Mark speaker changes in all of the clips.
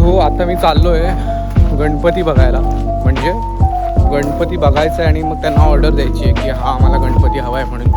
Speaker 1: So आता मी चाललो आहे गणपती बघायला. म्हणजे गणपती बघायचा आहे आणि मग त्यांना ऑर्डर द्यायची आहे की हा आम्हाला गणपती हवा आहे म्हणून.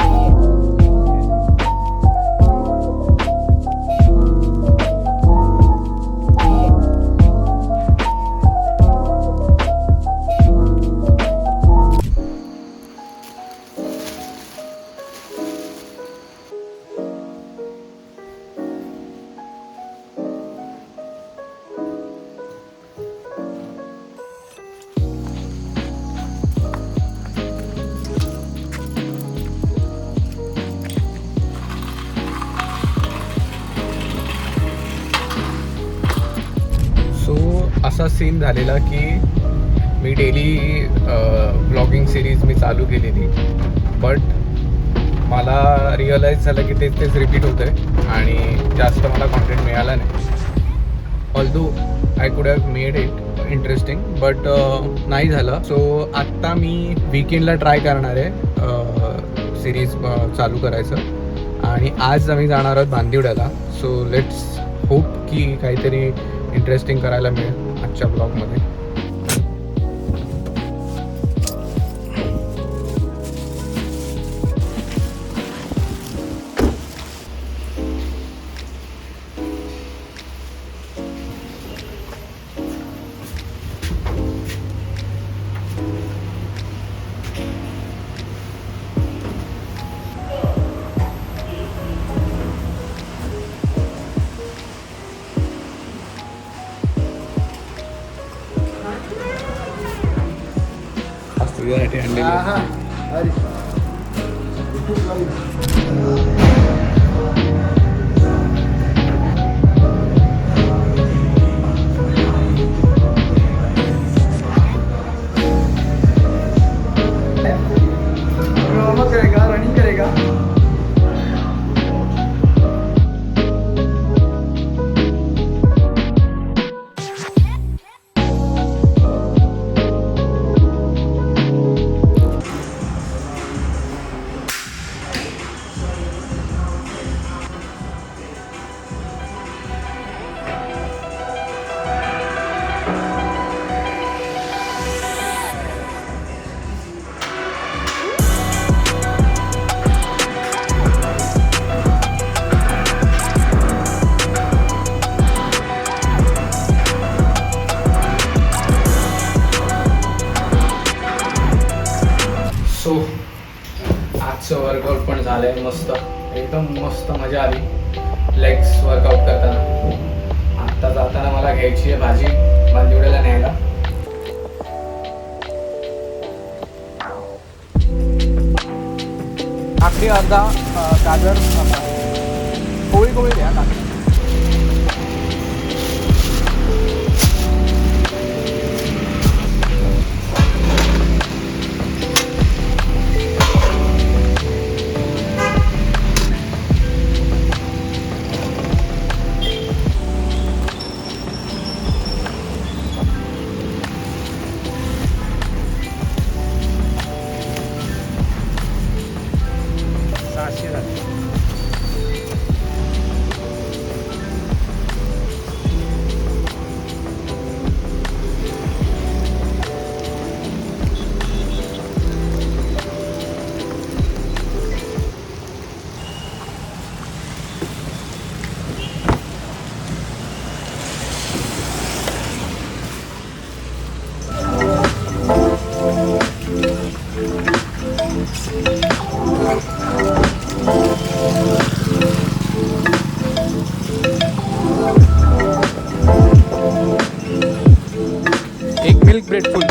Speaker 1: असा सीन झालेला की मी डेली ब्लॉगिंग सिरीज मी चालू केलेली, बट मला रिअलाईज झालं की तेच रिपीट होतं आहे आणि जास्त मला कॉन्टेंट मिळाला नाही. Although I could have made it interesting, but नाही झालं. सो आत्ता मी वीकेंडला ट्राय करणार आहे सिरीज चालू करायचं आणि आज आम्ही जाणार आहोत बांदिवड्याला. सो लेट्स होप की काहीतरी इंटरेस्टिंग करायला मिळेल आजच्या ब्लॉगमध्ये. तुझ्यासाठी आणलेली करेगा रनिंग करेगा. सो आजचं वर्कआउट पण झालं आहे मस्त, एकदम मस्त मजा आली लेग्स वर्कआउट करताना. आत्ता जाताना मला घ्यायची आहे भाजी बांदिवड्याला न्यायला. आखरी अर्धा गाजर कोळी कोळी द्या ना. एक मिल्क ब्रेड फुल.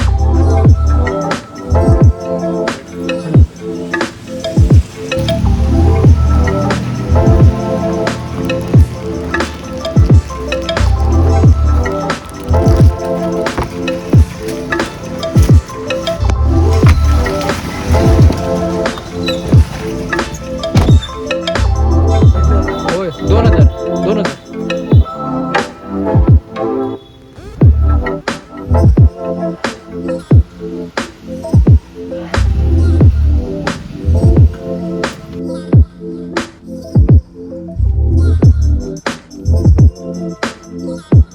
Speaker 1: होय 2000.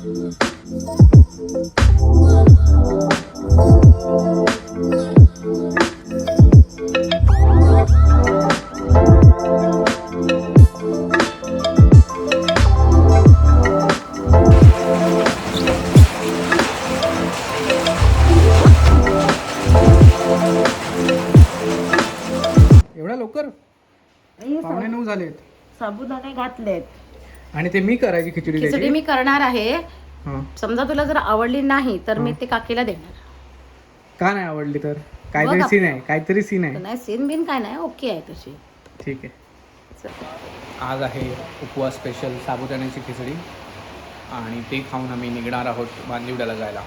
Speaker 1: एवढ्या लवकर? पावणे 9 झालेत.
Speaker 2: साबुदाणे घातलेत
Speaker 1: आणि ते मी करायची खिचडी
Speaker 2: खिचडी
Speaker 1: त्याची?
Speaker 2: मी करणार आहे.
Speaker 1: हां.
Speaker 2: समजा तुला जर आवडली नाही तर मी
Speaker 1: हां.
Speaker 2: ते काकीला देणार.
Speaker 1: का नाही आवडली तर? काहीतरी
Speaker 2: बघ
Speaker 1: सीन आहे, काहीतरी सीन आहे.
Speaker 2: नाही सीन बिन काय नाही, ओके आहे तशी.
Speaker 1: ठीक आहे.
Speaker 2: चल.
Speaker 1: आज आहे उपवास स्पेशल साबुदाण्याची खिचडी आणि ते खाऊन आम्ही निघणार आहोत मांदिवड्याला जायला.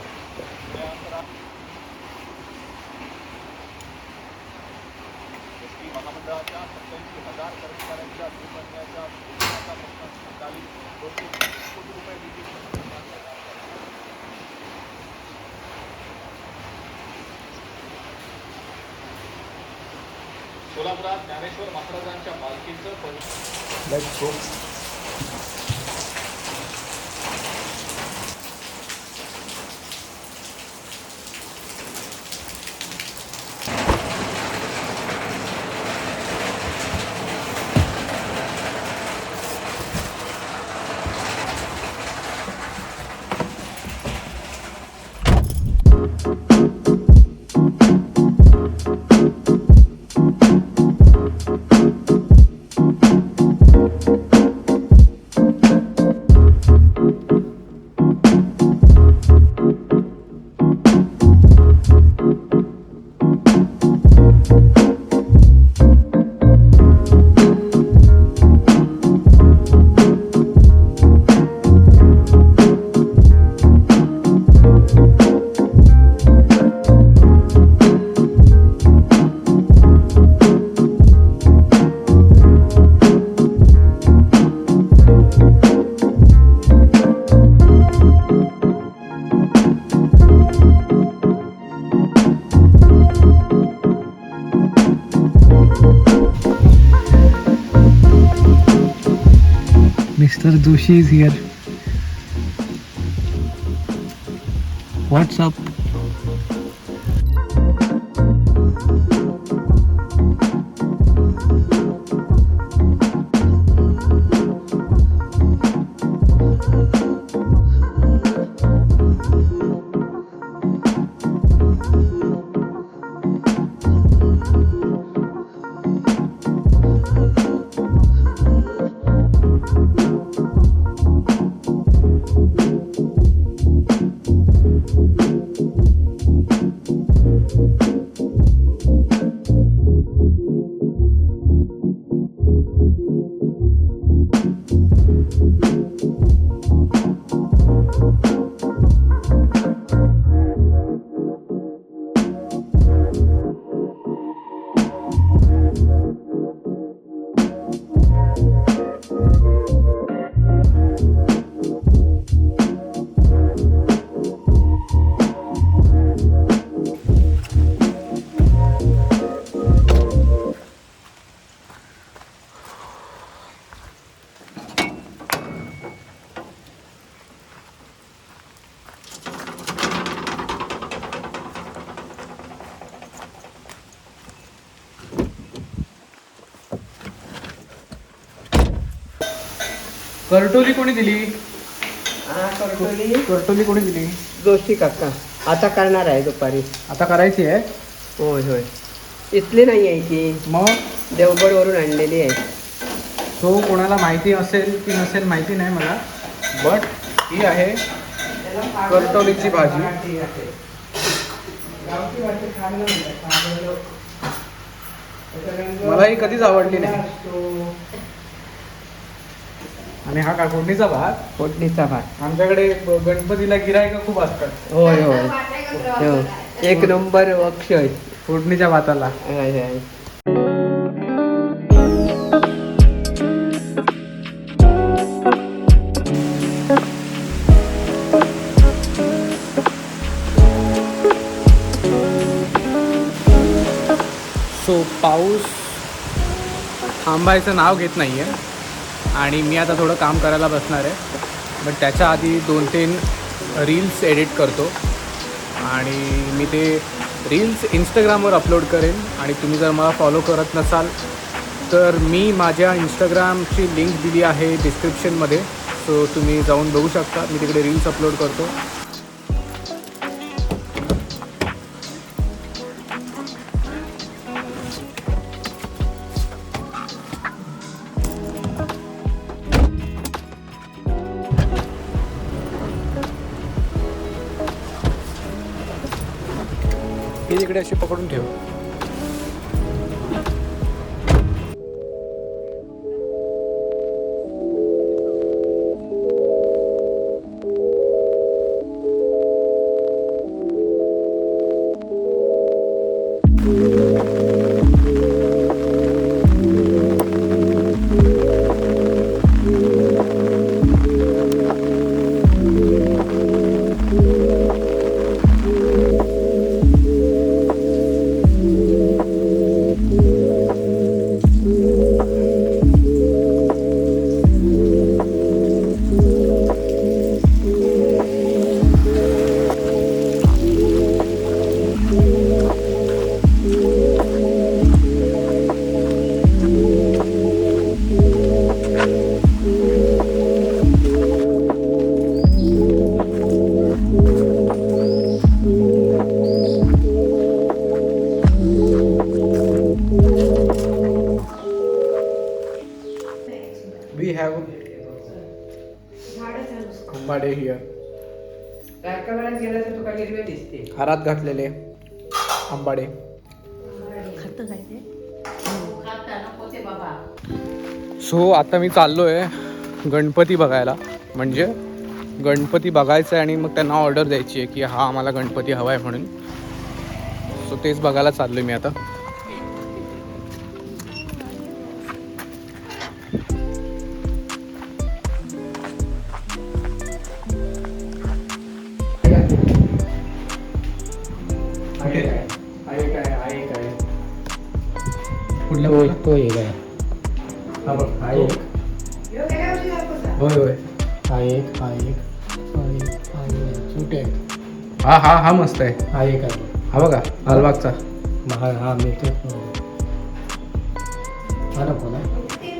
Speaker 1: सोलापुरात ज्ञानेश्वर महाराजांच्या पालखीचं let's go. Mr. Joshi is here. What's up? करटोली कोणी दिली? करटोली कोणी दिली?
Speaker 3: जोशी काका आता करणार आहे दुपारी.
Speaker 1: आता करायची आहे?
Speaker 3: होय होय. इथली नाही आहे की,
Speaker 1: मग
Speaker 3: देवगडवरून आणलेली आहे.
Speaker 1: तो कोणाला माहिती असेल की नसेल माहिती नाही मला, बट ही आहे करटोलीची भाजी. मला ही कधीच आवडली नाही. आणि हा का फोडणीचा भात?
Speaker 3: फोडणीचा भात.
Speaker 1: आमच्याकडे गणपतीला गिरायक खूप असतात.
Speaker 3: होय होय हो. एक नंबर अक्षय
Speaker 1: फोडणीच्या भाताला.
Speaker 3: होय होय.
Speaker 1: सो पाऊस थांबायचं नाव घेत नाही आहे आणि मी आता थोडं काम करायला बसणार आहे. बट त्याच्या आधी 2-3 रील्स एडिट करतो आणि मी ते रील्स इंस्टाग्रामवर अपलोड करेन. आणि तुम्ही जर मला फॉलो करत नसाल तर मी माझ्या इंस्टाग्रामची लिंक दिली आहे डिस्क्रिप्शनमध्ये. सो तुम्ही जाऊन बघू शकता, मी तिकडे रील्स अपलोड करतो. ही तिकडे अशी पकडून ठेव. We have आंबाडे हिअर. हारात घातलेले आंबाडे.
Speaker 2: खातं काय ते?
Speaker 1: सो आता मी चाललो आहे गणपती बघायला. म्हणजे गणपती बघायचं आहे आणि मग त्यांना ऑर्डर द्यायची आहे की हा आम्हाला गणपती हवा आहे म्हणून. सो तेच बघायला चाललो आहे मी आता. कुठल्या
Speaker 4: तो एक आहे.
Speaker 1: हा बघ, हा एक. होय होय,
Speaker 4: हा एक हा छोटे आहे.
Speaker 1: हा हा हा मस्त आहे.
Speaker 4: हा एक आहे.
Speaker 1: हा बघा लालबागचा.
Speaker 4: हा मिळतो. हा नको ना.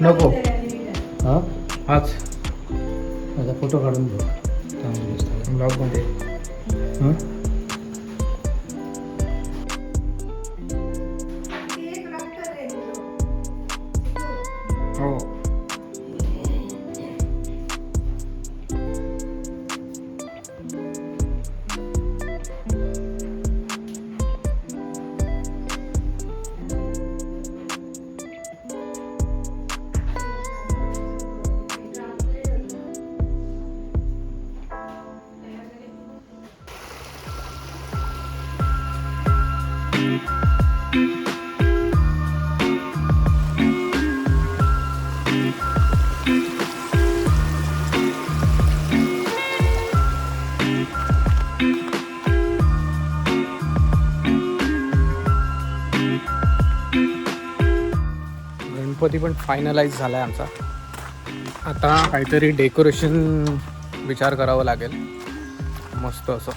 Speaker 1: नको,
Speaker 4: हा
Speaker 1: हाच
Speaker 4: माझा फोटो काढून घेऊ. चांगलं दिसतं.
Speaker 1: ब्लॉगमध्ये.
Speaker 4: हं?
Speaker 1: हो. गणपती पण फायनलाइज झाला आहे आमचा. आता काहीतरी डेकोरेशन विचार करावं लागेल मस्त असं.